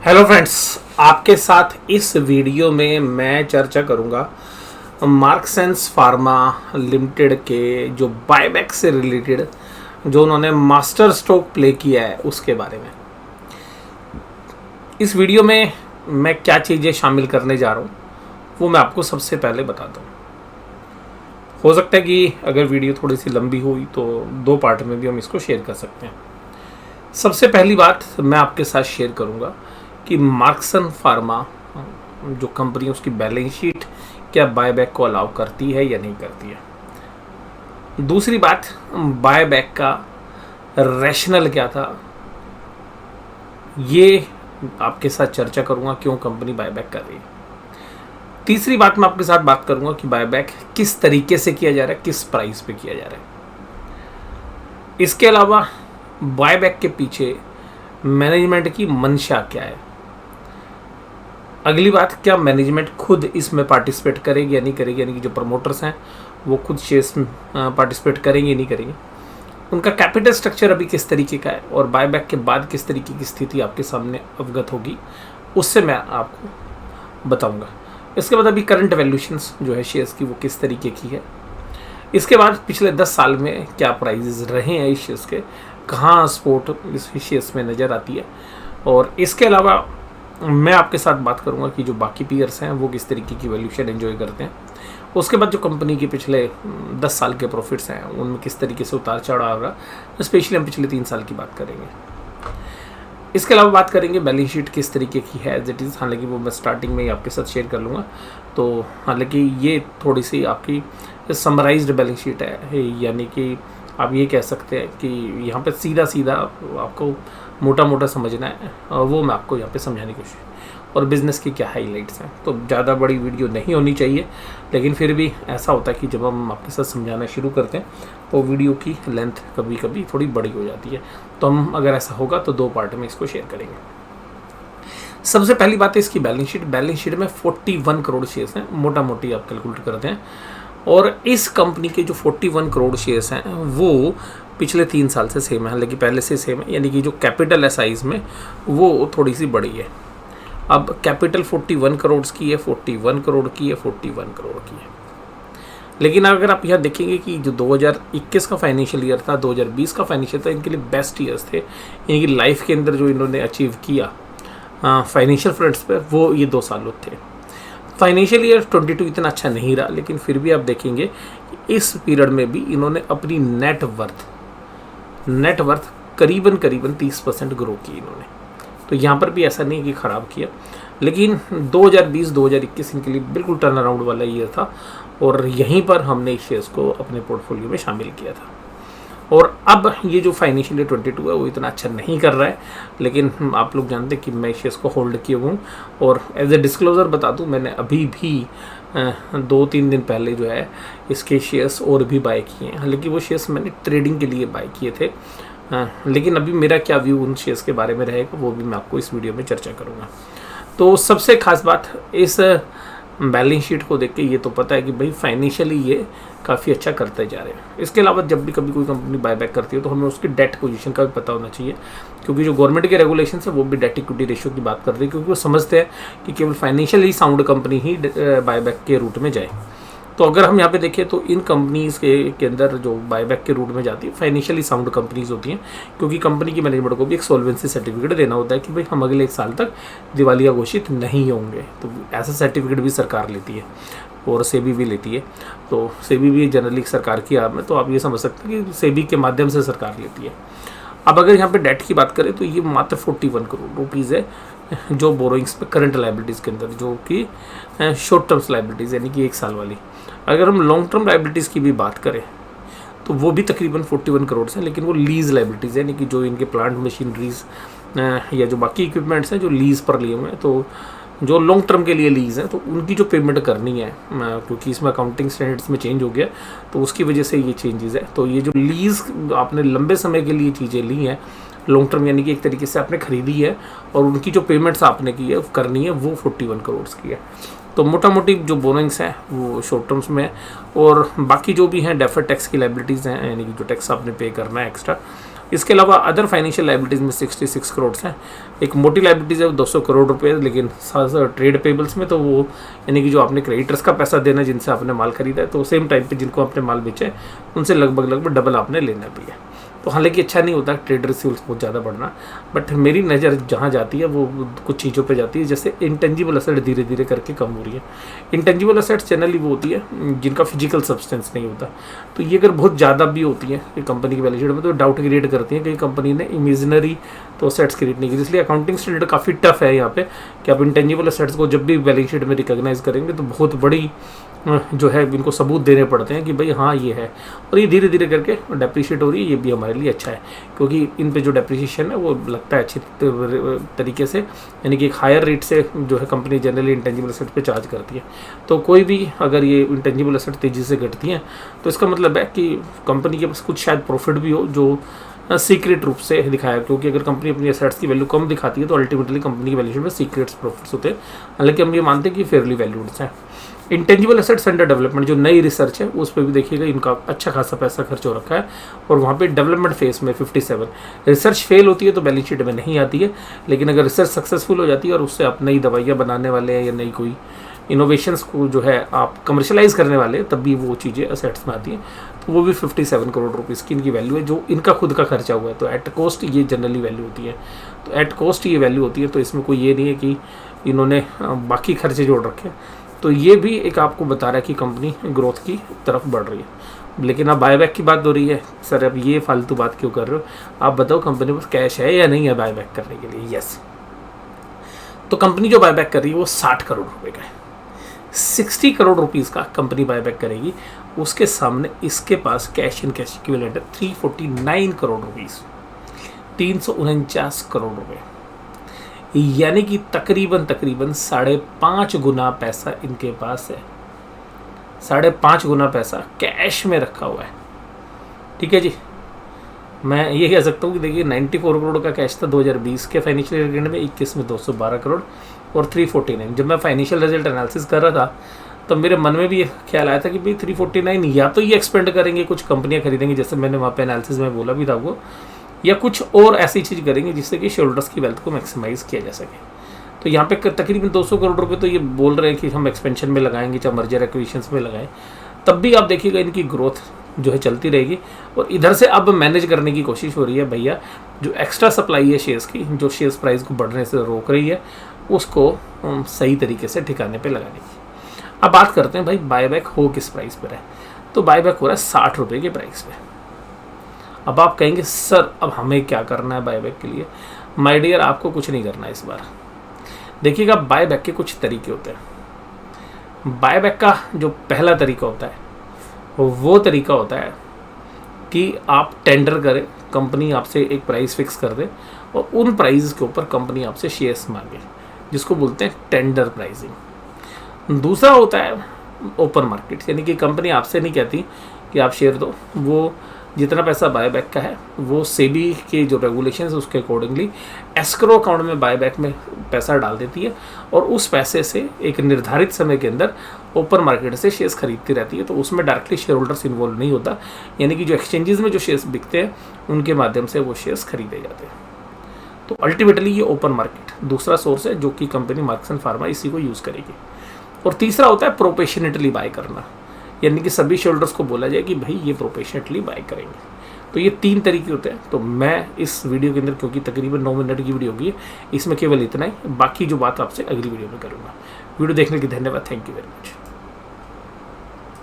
Hello friends, आपके साथ इस वीडियो में मैं चर्चा करूंगा मार्क्सेंस फार्मा लिमिटेड के जो बायबैक से रिलेटेड जो उन्होंने मास्टर स्ट्रोक प्ले किया है उसके बारे में। इस वीडियो में मैं क्या चीज़ें शामिल करने जा रहा हूँ वो मैं आपको सबसे पहले बताता हूँ। हो सकता है कि अगर वीडियो थोड़ी सी लंबी हुई तो दो पार्ट में भी हम इसको शेयर कर सकते हैं। सबसे पहली बात मैं आपके साथ शेयर करूँगा कि मार्क्सन फार्मा जो कंपनी उसकी बैलेंस शीट क्या बायबैक को अलाउ करती है या नहीं करती है। दूसरी बात, बायबैक का रैशनल क्या था, ये आपके साथ चर्चा करूंगा क्यों कंपनी बायबैक कर रही है। तीसरी बात मैं आपके साथ बात करूंगा कि बायबैक किस तरीके से किया जा रहा है, किस प्राइस पे किया जा रहा है। इसके अलावा बायबैक के पीछे मैनेजमेंट की मंशा क्या है। अगली बात, क्या मैनेजमेंट खुद इसमें पार्टिसिपेट करेगी या नहीं करेगी, यानी कि जो प्रमोटर्स हैं वो खुद शेयर्स में पार्टिसिपेट करेंगे या नहीं करेंगे। उनका कैपिटल स्ट्रक्चर अभी किस तरीके का है और बायबैक के बाद किस तरीके की स्थिति आपके सामने अवगत होगी, उससे मैं आपको बताऊंगा। इसके बाद अभी करंट वैल्यूशंस जो है शेयर्स की वो किस तरीके की है। इसके बाद पिछले 10 साल में क्या प्राइजेस रहे हैं इस शेयर्स के, कहाँ सपोर्ट इस शेयर्स में नज़र आती है। और इसके अलावा मैं आपके साथ बात करूंगा कि जो बाकी पीयर्स हैं वो किस तरीके की वैल्यूशन एंजॉय करते हैं। उसके बाद जो कंपनी के पिछले 10 साल के प्रॉफिट्स हैं उनमें किस तरीके से उतार चढ़ाव रहा, स्पेशली हम पिछले 3 साल की बात करेंगे। इसके अलावा बात करेंगे बैलेंस शीट किस तरीके की है एज इट इज़, हालांकि वो मैं स्टार्टिंग में ही आपके साथ शेयर कर लूँगा। तो हालांकि ये थोड़ी सी आपकी समराइज्ड बैलेंस शीट है, यानी कि आप ये कह सकते हैं कि यहाँ पे सीधा सीधा आपको मोटा मोटा समझना है और वो मैं आपको यहाँ पे समझाने की कोशिश, और बिज़नेस की क्या हाईलाइट्स हैं। तो ज़्यादा बड़ी वीडियो नहीं होनी चाहिए, लेकिन फिर भी ऐसा होता है कि जब हम आपके साथ समझाना शुरू करते हैं तो वीडियो की लेंथ कभी कभी थोड़ी बड़ी हो जाती है। तो हम अगर ऐसा होगा तो 2 पार्ट में इसको शेयर करेंगे। सबसे पहली बात है इसकी बैलेंस शीट। बैलेंस शीट में 41 करोड़ शेयर्स हैं, मोटा मोटी आप कैलकुलेट करते हैं। और इस कंपनी के जो 41 करोड़ शेयर्स हैं वो पिछले 3 साल से सेम है, हालांकि पहले से सेम है, यानी कि जो कैपिटल है साइज़ में वो थोड़ी सी बड़ी है। अब कैपिटल 41 करोड़ की है, 41 करोड़ की है, 41 करोड़ की है। लेकिन अगर आप यहाँ देखेंगे कि जो 2021 का फाइनेंशियल ईयर था, 2020 का फाइनेंशियल था, इनके लिए बेस्ट ईयर्स थे। इनकी लाइफ के अंदर जो इन्होंने अचीव किया फाइनेंशियल फ्रंट्स पर, वो ये 2 साल थे। फाइनेंशियल ईयर 22 इतना अच्छा नहीं रहा, लेकिन फिर भी आप देखेंगे कि इस पीरियड में भी इन्होंने अपनी नेटवर्थ करीबन 30% ग्रो की इन्होंने। तो यहाँ पर भी ऐसा नहीं कि ख़राब किया, लेकिन 2020-2021 इनके लिए बिल्कुल टर्न अराउंड वाला ईयर था और यहीं पर हमने इस शेयर्स को अपने पोर्टफोलियो में शामिल किया था। और अब ये जो फाइनेंशियल ईयर 22 है वो इतना अच्छा नहीं कर रहा है, लेकिन आप लोग जानते हैं कि मैं शेयर्स को होल्ड किए हूँ। और एज ए डिस्क्लोज़र बता दूँ, मैंने अभी भी 2-3 दिन पहले जो है इसके शेयर्स और भी बाय किए हैं। हालांकि वो शेयर्स मैंने ट्रेडिंग के लिए बाय किए थे, लेकिन अभी मेरा क्या व्यू उन शेयर्स के बारे में रहेगा वो भी मैं आपको इस वीडियो में चर्चा करूँगा। तो सबसे खास बात, इस बैलेंस शीट को देख के ये तो पता है कि भाई फाइनेंशियली ये काफ़ी अच्छा करते जा रहे हैं। इसके अलावा जब भी कभी कोई कंपनी बायबैक करती है तो हमें उसकी डेट पोजीशन का भी पता होना चाहिए, क्योंकि जो गवर्नमेंट के रेगुलेशन है वो भी डेट इक्विटी रेशियो की बात करती है, क्योंकि वो समझते हैं कि केवल फाइनेंशियली साउंड कंपनी ही बायबैक के रूट में जाए। तो अगर हम यहाँ पे देखें तो इन कंपनीज़ के अंदर जो बायबैक के रूट में जाती है फाइनेंशियली साउंड कंपनीज होती हैं, क्योंकि कंपनी की मैनेजमेंट को भी एक सॉल्वेंसी सर्टिफिकेट देना होता है कि भाई हम अगले 1 साल तक दिवालिया घोषित नहीं होंगे। तो ऐसा सर्टिफिकेट भी सरकार लेती है और सेबी भी लेती है। तो सेबी भी जनरली सरकार की आर्म है, तो आप ये समझ सकते हैं कि सेबी के माध्यम से सरकार लेती है। अब अगर यहाँ पे डेट की बात करें तो ये मात्र 41 करोड़ रुपीज़ है जो बोरोइंग्स पे करंट लाइबिलिटीज़ के अंदर, जो कि शॉर्ट टर्म्स लाइबिलिटीज़ यानी कि 1 साल वाली। अगर हम लॉन्ग टर्म लाइबिलिटीज़ की भी बात करें तो वो भी तकरीबन 41 करोड़ हैं, लेकिन वो लीज़ लाइबिलिटीज़ है, यानी कि जो इनके प्लांट मशीनरीज या जो बाकी इक्विपमेंट्स हैं जो लीज़ पर लिए हुए हैं, तो जो लॉन्ग टर्म के लिए लीज़ हैं तो उनकी जो पेमेंट करनी है, क्योंकि इसमें अकाउंटिंग स्टैंडर्ड्स में चेंज हो गया तो उसकी वजह से ये चेंजेस है। तो ये जो लीज़ आपने लंबे समय के लिए चीज़ें ली हैं लॉन्ग टर्म, यानी कि एक तरीके से आपने खरीदी है और उनकी जो पेमेंट्स आपने की है करनी है वो 41 करोड़ की है। तो मोटा मोटी जो बोरोइंग्स हैं वो शॉर्ट टर्म्स में है, और बाकी जो भी हैं डेफर्ड टैक्स की लाइबिलिटीज़ हैं, यानी कि जो टैक्स आपने पे करना है एक्स्ट्रा, इसके अलावा अदर फाइनेंशियल लाइबिलिटीज़ में 66 करोड़ हैं। एक मोटी लाइबिलिटीज़ है वो 200 करोड़ रुपए, लेकिन ट्रेड पेबल्स में तो वो यानी कि जो आपने क्रेडिटर्स का पैसा देना जिनसे आपने माल खरीदा है, तो सेम टाइम पे जिनको आपने माल बेचा है उनसे लगभग डबल आपने लेना भी है। तो हालांकि अच्छा नहीं होता ट्रेड रिसीव्स बहुत ज़्यादा बढ़ना, बट मेरी नज़र जहाँ जाती है वो कुछ चीज़ों पे जाती है, जैसे इंटेंजिबल असेट धीरे धीरे करके कम हो रही है। इंटेंजिबल असेट्स जनरली वो होती है जिनका फिजिकल सब्सटेंस नहीं होता, तो ये अगर बहुत ज़्यादा भी होती है कंपनी की बैलेंस शीट में तो डाउट क्रिएट करती है कि कंपनी ने इमेजिनरी तो असेट्स क्रिएट नहीं की। इसलिए अकाउंटिंग स्टैंडर्ड काफ़ी टफ है यहाँ पे कि आप इंटेंजिबल असेट्स को जब भी बैलेंस शीट में रिकॉग्नाइज करेंगे तो बहुत बड़ी जो है इनको सबूत देने पड़ते हैं कि भाई हाँ ये है, और ये धीरे धीरे करके डेप्रिशिएट हो रही है। ये भी हमारे लिए अच्छा है क्योंकि इन पे जो डेप्रिसिएशन है वो लगता है अच्छी तरीके से, यानी कि एक हायर रेट से जो है कंपनी जनरली इंटेंजिबल असेट पे चार्ज करती है। तो कोई भी अगर ये इंटेंजिबल असेट तेज़ी से घटती हैं तो इसका मतलब है कि कंपनी के पास कुछ शायद प्रॉफिट भी हो जो सीक्रेट रूप से दिखाया, क्योंकि अगर कंपनी अपनी एसेट्स की वैल्यू कम दिखाती है तो अल्टीमेटली कंपनी की वैल्यूएशन में सीक्रेट्स प्रॉफिट्स होते हैं। हालांकि हम ये मानते हैं कि फेयरली वैल्यूड्स हैं। इंटेंजिबल एसेट्स अंडर डेवलपमेंट जो नई रिसर्च है उस पर भी देखिएगा इनका अच्छा खासा पैसा खर्च हो रखा है, और वहाँ पे डेवलपमेंट फेज में 57। रिसर्च फेल होती है तो बैलेंस शीट में नहीं आती है, लेकिन अगर रिसर्च सक्सेसफुल हो जाती है और उससे आप नई दवाइयाँ बनाने वाले हैं या नई कोई इनोवेशंस को जो है आप कमर्शलाइज करने वाले तब भी वो चीज़ें असेट्स में आती हैं, तो वो भी 57 करोड़ रुपीज़ की इनकी वैल्यू है जो इनका खुद का खर्चा हुआ है। तो एट कॉस्ट ये जनरली वैल्यू होती है, तो एट कॉस्ट ये वैल्यू होती है, तो इसमें कोई ये नहीं है कि इन्होंने बाकी खर्चे जोड़ रखे। तो ये भी एक आपको बता रहा है कि कंपनी ग्रोथ की तरफ बढ़ रही है। लेकिन अब बायबैक की बात हो रही है, सर अब ये फालतू बात क्यों कर रहे हो, आप बताओ कंपनी के पास कैश है या नहीं है बायबैक करने के लिए। यस, तो कंपनी जो बायबैक कर रही है वो 60 करोड़ रुपए का है। 60 करोड़ रुपीज़ का कंपनी बायबैक करेगी, उसके सामने इसके पास कैश इन कैश इक्विवेलेंट है 349 करोड़ रुपीज़, 349 करोड़ रुपए, यानी कि तकरीबन 5.5 गुना पैसा इनके पास है। 5.5 गुना पैसा कैश में रखा हुआ है। ठीक है जी, मैं ये कह सकता हूँ कि देखिए 94 करोड़ का कैश था 2020 के फाइनेंशियल ईयर में, 21 में 212 करोड़ और 349। जब मैं फाइनेंशियल रिजल्ट एनालिसिस कर रहा था तो मेरे मन में भी ये ख्याल आया था कि भाई 349 या तो ये एक्सपेंड करेंगे, कुछ कंपनियां खरीदेंगी जैसे मैंने वहाँ पे एनालिसिस में बोला भी था वो, या कुछ और ऐसी चीज़ करेंगे जिससे कि शेयरहोल्डर्स की वेल्थ को मैक्सिमाइज किया जा सके। तो यहाँ पे तकरीबन 200 करोड़ रुपए तो ये बोल रहे हैं कि हम एक्सपेंशन में लगाएंगे, चाहे मर्जर एक्विजिशंस में लगाएं, तब भी आप देखिएगा इनकी ग्रोथ जो है चलती रहेगी। और इधर से अब मैनेज करने की कोशिश हो रही है भैया, जो एक्स्ट्रा सप्लाई है शेयर्स की, जो शेयर्स प्राइस को बढ़ने से रोक रही है, उसको सही तरीके से ठिकाने पे लगाने की। अब बात करते हैं भाई बायबैक हो किस प्राइस पर है, तो बायबैक हो रहा है 60 रुपये के प्राइस पे। अब आप कहेंगे सर अब हमें क्या करना है बायबैक के लिए। माय डियर, आपको कुछ नहीं करना है इस बार। देखिएगा बायबैक के कुछ तरीके होते हैं। बायबैक का जो पहला तरीका होता है वो तरीका होता है कि आप टेंडर करें, कंपनी आपसे एक प्राइस फिक्स कर दे और उन प्राइस के ऊपर कंपनी आपसे शेयर्स मांगे, जिसको बोलते हैं टेंडर प्राइसिंग। दूसरा होता है ओपन मार्केट, यानी कि कंपनी आपसे नहीं कहती कि आप शेयर दो, वो जितना पैसा बायबैक का है वो सेबी के जो रेगुलेशन है उसके अकॉर्डिंगली एस्क्रो अकाउंट में बायबैक में पैसा डाल देती है और उस पैसे से एक निर्धारित समय के अंदर ओपन मार्केट से शेयर्स खरीदती रहती है। तो उसमें डायरेक्टली शेयर होल्डर्स इन्वॉल्व नहीं होता, यानी कि जो एक्सचेंजेस में जो शेयर्स बिकते हैं उनके माध्यम से वो शेयर्स खरीदे जाते हैं। तो अल्टीमेटली ये ओपन मार्केट दूसरा सोर्स है जो कि कंपनी मार्क्स एंड फार्मा इसी को यूज़ करेगी। और तीसरा होता है प्रोपेशनेटली बाय करना, यानी कि सभी शेयरहोल्डर्स को बोला जाए कि भाई ये प्रोपेशनेटली बाय करेंगे। तो ये 3 तरीके होते हैं। तो मैं इस वीडियो के अंदर, क्योंकि तकरीबन 9 मिनट की वीडियो होगी, इसमें केवल इतना ही, बाकी जो बात आपसे अगली वीडियो में करूँगा। वीडियो देखने के लिए धन्यवाद, थैंक यू वेरी मच।